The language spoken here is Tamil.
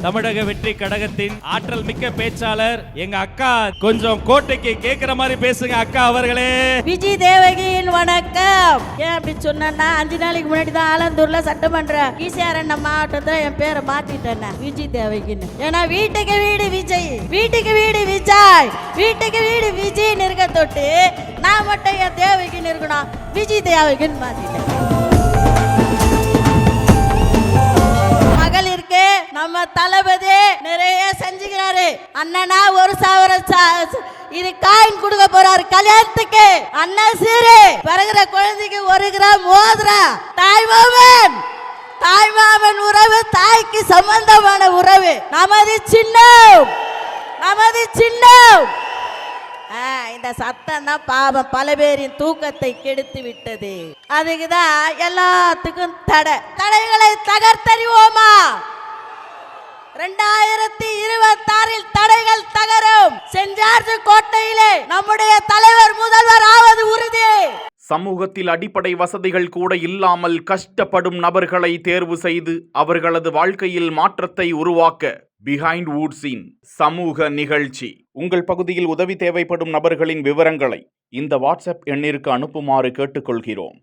தமிழக வெற்றி கழகத்தின் ஆற்றல் மிக்க பேச்சாளர் எங்க அக்கா, கொஞ்சம் கோட்டைக்கு கேக்குற மாதிரி பேசுங்க அக்கா அவர்களே. விஜய் தேவகியின் வணக்கம். ஏன் அப்படி சொன்னா, 5 நாளைக்கு முன்னாடி தான் ஆலந்தூர்ல சட்டமன்ற ஈசிஆர் மாவட்டத்துல என் பேரை மாத்திட்டேன் விஜய் தேவகின்னு. ஏன்னா வீட்டுக்கு வீடு விஜய், வீட்டுக்கு வீடு விஜய், வீட்டுக்கு வீடு விஜய் இருக்க தொட்டு நான் மட்டும் என் தேவகின்னு இருக்கணும், விஜய் தேவகின்னு மாத்திட்டேன். மகளிருக்கு நம்ம தளபதி நிறைய செஞ்சுக்கிறாரு. அண்ணனா 1,000 இது காயின் கொடுக்க போறாரு கல்யாணத்துக்கு. அண்ணன் சீரு பிறகுற குழந்தைக்கு 1 கிராம் மோதிரம். தாய்மாமன் உறவு தாய்க்கு சம்பந்தமான உறவு. நமது சின்னம், நமது சின்னம். இந்த சத்தம் தான் பாவம் பல பேரின் தூக்கத்தை கெடுத்து விட்டது. அதுக்குதான் எல்லாத்துக்கும் தடைகளை தகர்த்தறிவோமா? 2026 தடைகள் தகரும். சென்ட் ஜார்ஜ் கோட்டையிலே நம்முடைய தலைவர் முதல்வர் ஆவது உறுதி. சமூகத்தில் அடிப்படை வசதிகள் கூட இல்லாமல் கஷ்டப்படும் நபர்களை தேர்வு செய்து அவர்களது வாழ்க்கையில் மாற்றத்தை உருவாக்க பிஹைண்ட் வுட்ஸின் சமூக நிகழ்ச்சி. உங்கள் பகுதியில் உதவி தேவைப்படும் நபர்களின் விவரங்களை இந்த வாட்ஸ்அப் எண்ணிற்கு அனுப்புமாறு கேட்டுக்கொள்கிறோம்.